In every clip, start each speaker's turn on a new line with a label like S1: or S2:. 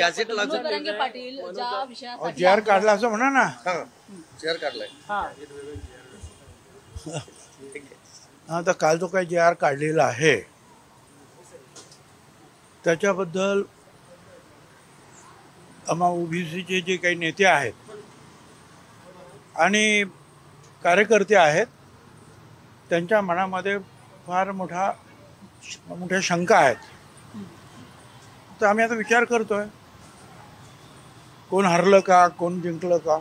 S1: Gadget लागू
S2: पाटील ज्या विषयासाठी
S3: JR काढला असं म्हणा ना.
S1: JR काढलाय.
S3: आता काल जो काही JR काढलेला आहे त्याच्याबद्दल आम्हा OBCचे जे काही नेते आहेत आणि कार्यकर्ते आहेत त्यांच्या मनामध्ये फार मोठ्या शंका आहेत. तर आम्ही आता विचार करतोय कोण हरलं का, कोण जिंकलं का.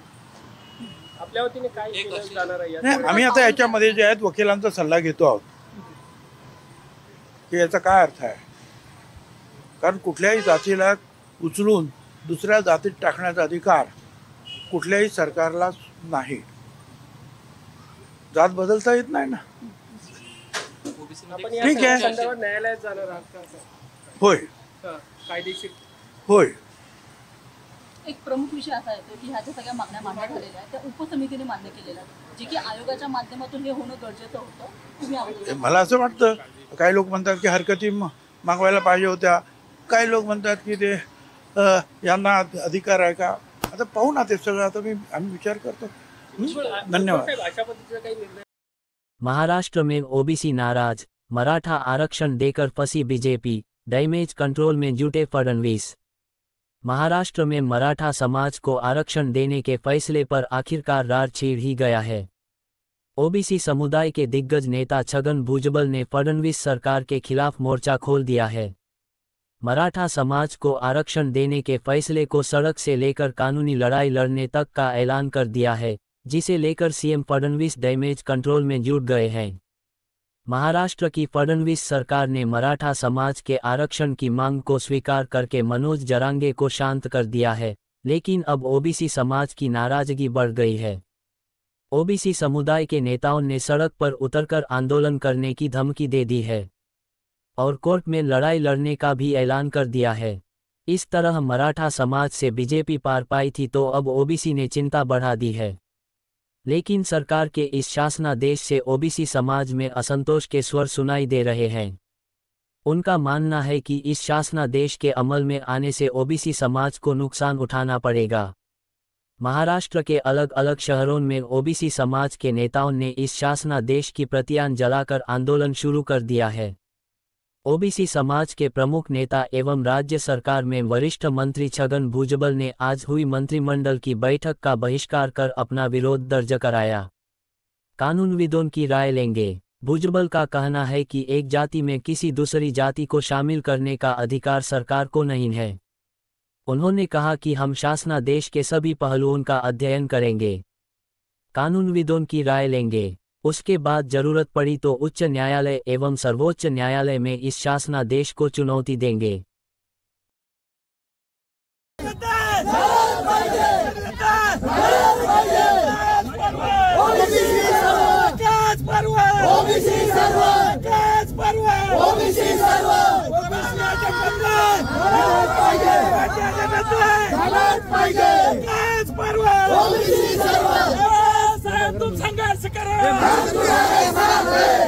S4: आपल्या वतीने काय केलं जाणार आहे?
S3: नाही, आम्ही आता याच्यामध्ये जे आहेत वकिलांचा सल्ला घेतो आहोत की याचा काय अर्थ आहे. कारण कुठल्याही जातीला उचलून दुसऱ्या जातीत टाकण्याचा अधिकार कुठल्याही सरकारला नाही. जात बदलता येत नाही ना. ठीक आहे,
S4: न्यायालयात जाणार आहात का?
S3: होय
S4: कायदेशीर
S3: होय.
S2: एक प्रमुख विषय असा येतो की ह्या ज्या सगळ्या मागण्या मान्य झालेल्या आहेत त्या उपसमितीने मान्य केलेल्या आहेत, जे की आयोगाच्या माध्यमातून हे होणं गरजेचं होतं. तुम्ही
S3: मला असं वाटतं, काही लोक म्हणतात की हरकती मागवायला पाहिजे होत्या, काही लोक म्हणतात की ते यांना अधिकार आहे का. आता पाहू ना ते सगळं. आता आम्ही विचार करतो. धन्यवाद.
S5: महाराष्ट्र में OBC नाराज, मराठा आरक्षण देकर फंसी बीजेपी, डैमेज कंट्रोल में जुटे फडणवीस। महाराष्ट्र में मराठा समाज को आरक्षण देने के फैसले पर आखिरकार रार छिड़ ही गया है। OBC समुदाय के दिग्गज नेता छगन भुजबल ने फडणवीस सरकार के खिलाफ मोर्चा खोल दिया है। मराठा समाज को आरक्षण देने के फैसले को सड़क से लेकर कानूनी लड़ाई लड़ने तक का ऐलान कर दिया है, जिसे लेकर सीएम फडणवीस डैमेज कंट्रोल में जुट गए हैं। महाराष्ट्र की फडणवीस सरकार ने मराठा समाज के आरक्षण की मांग को स्वीकार करके मनोज जरांगे को शांत कर दिया है, लेकिन अब OBC समाज की नाराजगी बढ़ गई है। OBC समुदाय के नेताओं ने सड़क पर उतरकर आंदोलन करने की धमकी दे दी है और कोर्ट में लड़ाई लड़ने का भी ऐलान कर दिया है। इस तरह मराठा समाज से बीजेपी पार पाई थी तो अब OBC ने चिंता बढ़ा दी है। लेकिन सरकार के इस शासनादेश से OBC समाज में असंतोष के स्वर सुनाई दे रहे हैं। उनका मानना है कि इस शासनादेश के अमल में आने से OBC समाज को नुकसान उठाना पड़ेगा। महाराष्ट्र के अलग अलग शहरों में OBC समाज के नेताओं ने इस शासनादेश की प्रतियां जलाकर आंदोलन शुरू कर दिया है। OBC समाज के प्रमुख नेता एवं राज्य सरकार में वरिष्ठ मंत्री छगन भुजबल ने आज हुई मंत्रिमंडल की बैठक का बहिष्कार कर अपना विरोध दर्ज कराया। कानूनविदों की राय लेंगे। भुजबल का कहना है कि एक जाति में किसी दूसरी जाति को शामिल करने का अधिकार सरकार को नहीं है। उन्होंने कहा कि हम शासनादेश के सभी पहलुओं का अध्ययन करेंगे, कानूनविदों की राय लेंगे, उसके बाद जरूरत पड़ी तो उच्च न्यायालय एवं सर्वोच्च न्यायालय में इस शासनादेश को चुनौती देंगे।
S4: तुम संघर्ष करो, हम तुम्हारे साथ हैं।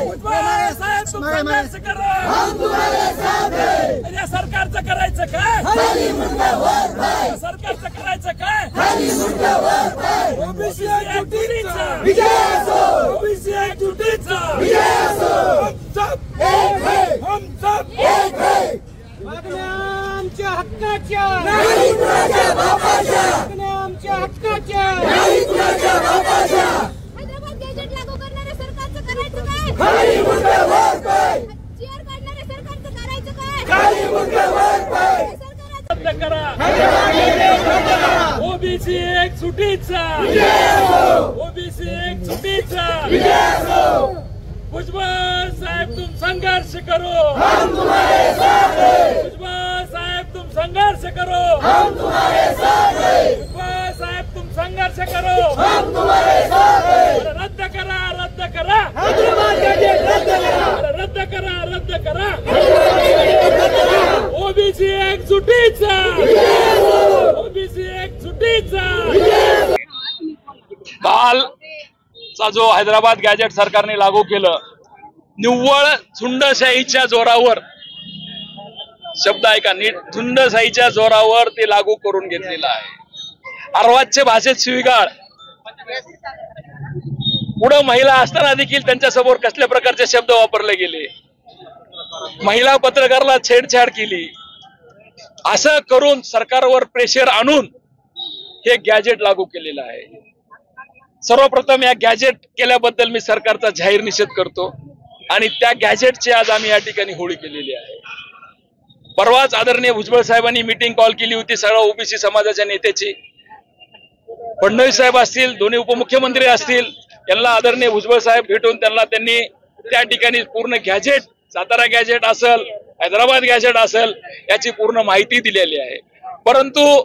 S4: साहेब तुम संघर्ष करो, हम तुम्हारे साथ हैं। या सरकारचं करायचं काय? खाली मुंडावर पाय। सरकारचं करायचं काय? खाली मुंडावर पाय। OBC एकजुटीचा विजय असो, OBC एकजुटीचा विजय असो। हम सब एक है, हम सब एक है। मागण्या आमच्या हक्काच्या, नाही कुणाच्या बापाच्या। मागण्या आमच्या हक्काच्या, नाही कुणाच्या बापाच्या। खाली मुंडावर पाय। JR काढणाऱ्या सरकारचं करायचं काय? खाली मुंडावर पाय। रद्द करा, OBC एकजुटीचा विजय असो, OBC एकजुटीचा विजय असो। भुजबल साहेब तुम संघर्ष करो, हम तुम्हारे साथ हैं। भुजबल साहेब तुम संघर्ष करो, हम तुम्हारे साथ हैं। भुजबल साहेब तुम संघर्ष करो, हम तुम्हारे साथ हैं। रद्द करा, रद्द करा, रद्द करा, रद्द करा। OBC एकजुटीचा, OBC एकजुटीचा।
S6: कालचा जो हैदराबाद गॅजेट सरकारने लागू केलं, निव्वळ झुंडशाहीच्या जोरावर शब्द ऐका नीट, झुंडशाहीच्या जोरावर ते लागू करून घेतलेलं आहे. अर्वाच्य भाषेत शिवीगाळ, पुढे महिला असताना देखील त्यांच्या समोर कसल्या प्रकारचे शब्द वापरले गेले, महिला पत्रकाराला छेडछाड केली. असं करून सरकारवर प्रेशर आणून हे गॅजेट लागू केलेलं आहे. सर्वप्रथम या गॅजेट केल्याबद्दल मी सरकारचा जाहीर निषेध करतो आणि त्या गॅजेटची आज आम्ही या ठिकाणी होळी केलेली आहे. परवाच आदरणीय भुजबळ साहेबांनी मीटिंग कॉल केली होती सर्व ओबीसी समाजाच्या नेत्याची. फडणवीस साहेब असतील, दोन्ही उपमुख्यमंत्री असतील, यांना आदरणीय भुजबळ साहेब भेटून त्यांनी त्या ठिकाणी पूर्ण गॅजेट, सातारा गॅजेट असेल, हैदराबाद गॅजेट असेल, याची पूर्ण माहिती दिलेली आहे. परंतु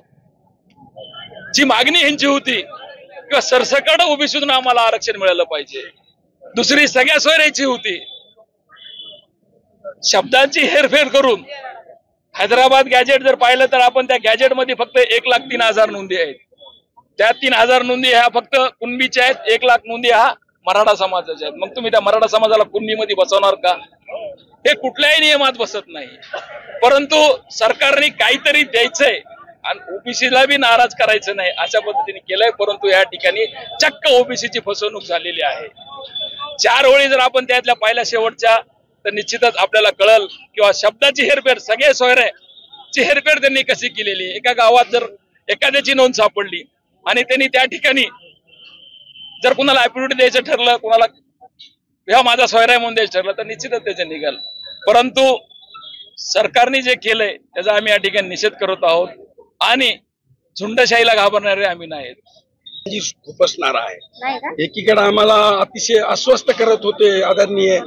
S6: जी मागणी यांची होती किंवा सरसकट ओबीसीतून आम्हाला आरक्षण मिळालं पाहिजे, दुसरी सगळ्या सोयऱ्याची होती, शब्दांची हेरफेर करून हैदराबाद गॅजेट जर पाहिलं तर आपण त्या गॅजेटमध्ये फक्त 1,03,000 नोंदी आहेत. त्या 3,000 नोंदी ह्या फक्त कुणबीच्या आहेत, 1,00,000 नोंदी हा मराठा समाजाच्या आहेत. मग तुम्ही त्या मराठा समाजाला कुणबीमध्ये बसवणार का? हे कुठल्याही नियमात बसत नाही. परंतु सरकारने काहीतरी द्यायचंय आणि ओबीसीला बी नाराज करायचं नाही अशा पद्धतीने केलंय. परंतु या ठिकाणी चक्क ओबीसीची फसवणूक झालेली आहे. 4 ओळी जर आपण त्यातल्या पाहिल्या शेवटच्या तर निश्चितच आपल्याला कळल किंवा शब्दाची हेरफेर, सगळे सोयऱ्याची हेरफेर त्यांनी कशी केलेली. एका गावात जर एखाद्याची नोंद सापडली आणि त्यांनी त्या ठिकाणी जर कुणाला ऍफिडेव्हिट द्यायचं ठरलं, कुणाला ह्या माझा सोयरा म्हणून द्यायचं ठरलं तर निश्चितच त्याचे निघाल. परंतु सरकारने जे केलंय त्याचा आम्ही या ठिकाणी निषेध करत आहोत आणि झुंडशाहीला घाबरणारे आम्ही नाहीत.
S1: खूपच नारा आहे. एकीकडे आम्हाला अतिशय अस्वस्थ करत होते आदरणीय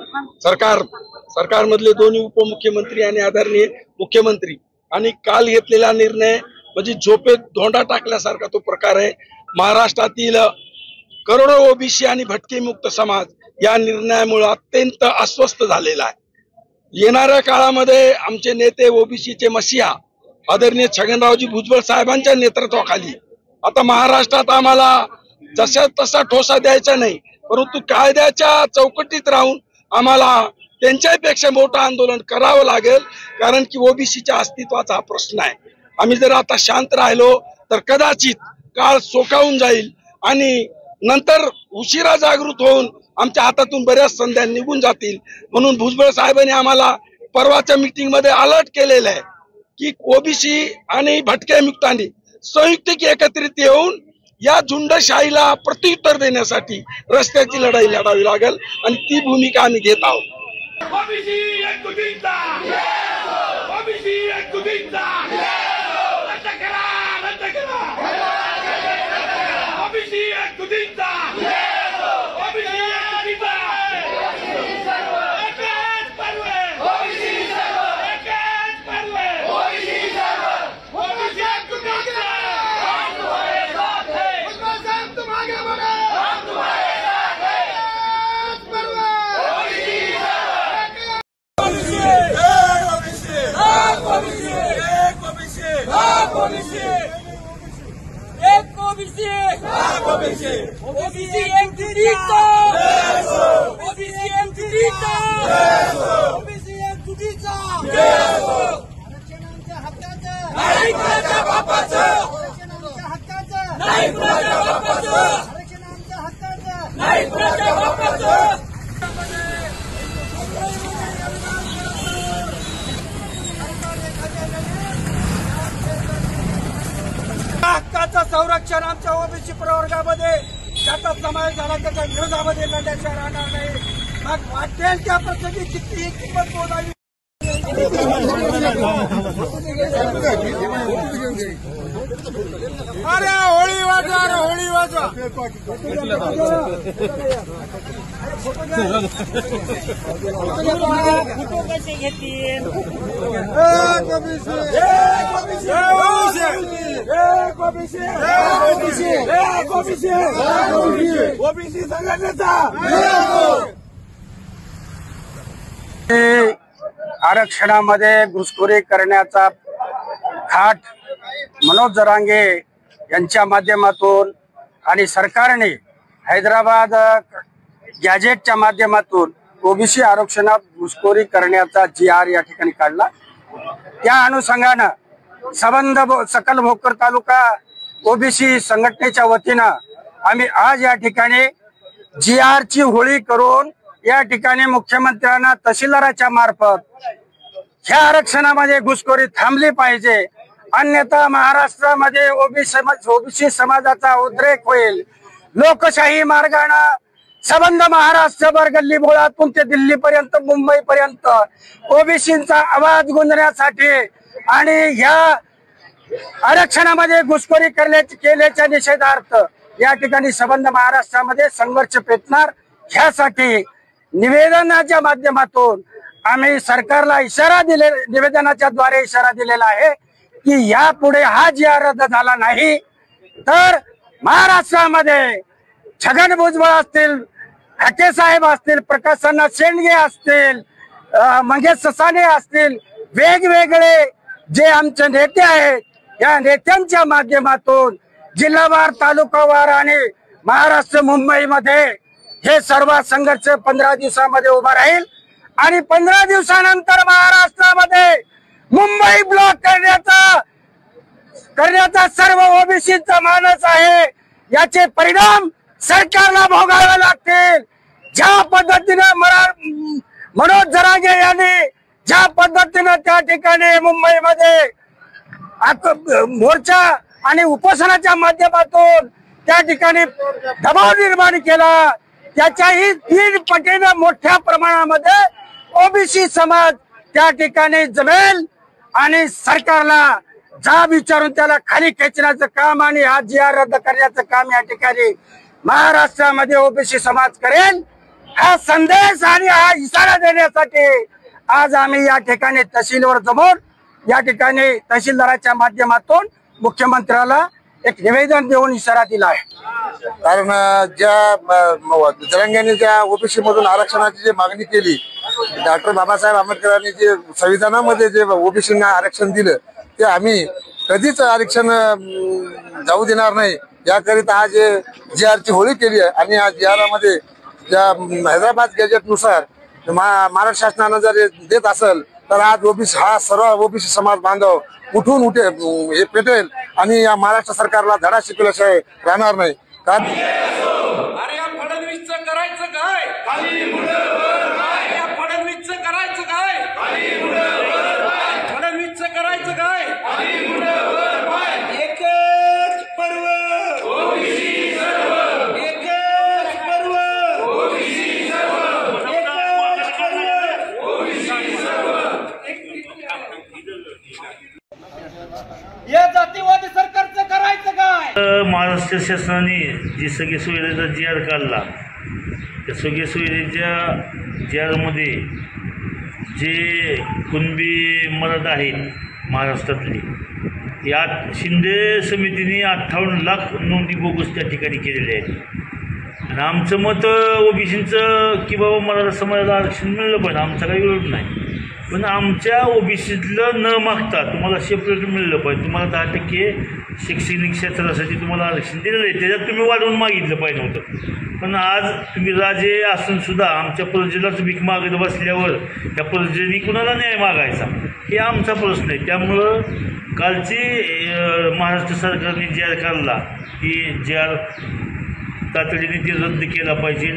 S1: सरकारमधले दोन्ही उपमुख्यमंत्री आणि आदरणीय मुख्यमंत्री, आणि काल घेतलेला निर्णय म्हणजे झोपेत धोंडा टाकल्यासारखा तो प्रकार आहे. महाराष्ट्रातील करोडो ओबीसी आणि भटके मुक्त समाज या निर्णयामुळे अत्यंत अस्वस्थ झालेला आहे. येणाऱ्या काळामध्ये आमचे नेते ओबीसीचे मसीहा आदरणीय छगनरावजी भुजबळ साहेबांच्या नेतृत्वाखाली आता महाराष्ट्रात आम्हाला जशा तसा ठोसा द्यायचा नाही, परंतु कायद्याच्या चौकटीत राहून आम्हाला त्यांच्यापेक्षा मोठं आंदोलन करावं लागेल. कारण की ओबीसीच्या अस्तित्वाचा हा प्रश्न आहे. आम्ही जर आता शांत राहिलो तर कदाचित काळ सोकावून जाईल आणि नंतर उशिरा जागृत होऊन आमच्या हातातून बऱ्याच संध्या निघून जातील. म्हणून भुजबळ साहेबांनी आम्हाला परवाच्या मीटिंग मध्ये अलर्ट केलेलं आहे की ओबीसी आणि भटक्या मुक्तांनी संयुक्त एकत्रित येऊन या झुंडशाहीला प्रत्युत्तर देण्यासाठी रस्त्याची लढाई लढावी लागेल आणि ती भूमिका आम्ही घेत आहोत.
S4: ओबीसी एकजुटीचा, ओबीसी एकजुटीचा, रद्द करा, रद्द करा, ओबीसी एकजुटीचा, ओबीसी एकजुटीचा, एकच पर्वे, ओबीसी सर्व, एकच पर्वे, ओबीसी सर्व, ओबीसी एकजुटीचा, हम तुम्हारे साथ हैं, भुजबळ साहब तुम आगे बढ़ो, हम तुम्हारे साथ हैं, एकच पर्वे, ओबीसी ओबीसी एकजुटीचा, ओबीसी एकजुटीचा, ओबीसी एकजुटीचा, आरक्षणाच्या हक्काचं नाही कुणाच्या बापाचं, आरक्षणाच्या हक्काचं नाही कुणाच्या बापाचं, आरक्षणाच्या हक्काचं नाही कुणाच्या बापाचं. हक्काचं संरक्षण आमच्या ओबीसी प्रवर्गामध्ये ज्याचा समावेश झाला त्याच्या विरोधामध्ये लढल्याशिवाय राहणार नाही. मग वाटेल त्या प्रसंगी कितीही किंमत मोजावी. अरे होळी वाजवा, होळी वाजवा. फोटो कसे घेतील? ओबीसी संघटनेचा
S1: आरक्षणामध्ये घुसखोरी करण्याचा थाट मनोज जरांगे यांच्या माध्यमातून आणि सरकारने हैदराबाद गॅजेटच्या माध्यमातून ओबीसी आरक्षणात घुसखोरी करण्याचा GR या ठिकाणी काढला.
S7: त्या अनुषंगानं सकल भोकर तालुका ओबीसी संघटनेच्या वतीनं आम्ही आज या ठिकाणी GR ची होळी करून या ठिकाणी मुख्यमंत्र्यांना तहसीलदाराच्या मार्फत ह्या आरक्षणामध्ये घुसखोरी थांबली पाहिजे, अन्यथा महाराष्ट्रामध्ये ओबीसी समाजाचा उद्रेक होईल। लोकशाही मार्गाने संबंध महाराष्ट्रभर गल्ली बोळातून ते दिल्लीपर्यंत मुंबईपर्यंत ओबीसींचा आवाज गुंजण्यासाठी आणि ह्या आरक्षणामध्ये घुसखोरी केल्याच्या निषेधार्थ या ठिकाणी संबंध महाराष्ट्रामध्ये संघर्ष पेटणार। ह्यासाठी निवेदनाच्या माध्यमातून आम्ही सरकारला निवेदनाच्या द्वारे इशारा दिलेला आहे की यापुढे हा GR रद्द झाला नाही तर महाराष्ट्रामध्ये छगन भुजबळ असतील, हाके साहेब असतील, प्रकाशना शेंडगे असतील, मंगेश ससाणे असतील, वेगवेगळे जे आमचे नेते आहेत या नेत्यांच्या माध्यमातून जिल्हावार, तालुकावार आणि महाराष्ट्र मुंबईमध्ये हे सर्व संघर्ष 15 दिवसामध्ये उभा राहील आणि 15 दिवसानंतर महाराष्ट्रामध्ये मुंबई ब्लॉक करण्याचा सर्व ओबीसीचा मानस आहे। याचे परिणाम सरकारला भोगावे लागतील। ज्या पद्धतीने मनोज जरांगे यांनी ज्या पद्धतीने त्या ठिकाणी मुंबईमध्ये मोर्चा आणि उपोषणाच्या माध्यमातून त्या ठिकाणी दबाव निर्माण केला, त्याच्याही 3 पटीने मोठ्या प्रमाणामध्ये ओबीसी समाज त्या ठिकाणी जमेल आणि सरकारला जाब विचारून त्याला खाली खेचण्याचं काम आणि हा GR रद्द करण्याचं काम या ठिकाणी महाराष्ट्रामध्ये ओबीसी समाज करेल। हा संदेश आणि हा इशारा देण्यासाठी आज आम्ही या ठिकाणी तहसीलवर जमून या ठिकाणी तहसीलदाराच्या माध्यमातून मुख्यमंत्र्याला एक निवेदन देऊन इशारा दिला आहे।
S8: कारण ज्या जरांग्यांनी ज्या ओबीसी मधून आरक्षणाची जी मागणी केली, डॉक्टर बाबासाहेब आंबेडकरांनी जे संविधानामध्ये जे ओबीसींना आरक्षण दिलं ते आम्ही कधीच आरक्षण जाऊ देणार नाही। याकरिता आज GR ची होळी केली आहे आणि या GR मध्ये ज्या हैदराबाद गॅजेटनुसार महाराष्ट्र शासनानं जर देत असेल तर आज ओबीसी हा सर्व ओबीसी समाज बांधव उठून हे पेटेल आणि या महाराष्ट्र सरकारला धडा शिकवल्याशिवाय राहणार नाही। कारण
S4: अरे या फडणवीसचं करायचं काय? फडणवीसचं करायचं काय? फडणवीसचं करायचं काय? एकच पर्व, एकच पर्व, या जातीवादी सरकारचं करायचं काय?
S9: महाराष्ट्र शासनाने जी सगळी सुविधेचा GR काढला त्या सगळ्या सुविधेच्या GR मध्ये जे कुणबी मदत आहेत महाराष्ट्रातली यात शिंदे समितीने 58 लाख नोंदी बोगस त्या ठिकाणी केलेल्या आहेत आणि आमचं मत ओबीसीचं की बाबा मराठा समाजाला आरक्षण मिळलं पाहिजे, आमचा काही विरोध नाही, पण आमच्या ओबीसीतलं न मागता तुम्हाला सेपरेट मिळलं पाहिजे। तुम्हाला 10% शैक्षणिक क्षेत्रासाठी तुम्हाला आरक्षण दिलेलं आहे, त्याच्यात तुम्ही वाढवून मागितलं पाहिजे होतं। पण आज तुम्ही राजे असून सुद्धा आमच्या प्रजेलाच भीक मागत बसल्यावर त्या प्रजेने कुणाला न्याय मागायचा हे आमचा प्रश्न आहे। त्यामुळं कालची महाराष्ट्र सरकारने GR काढला की GR तातडीने ते रद्द केला पाहिजे।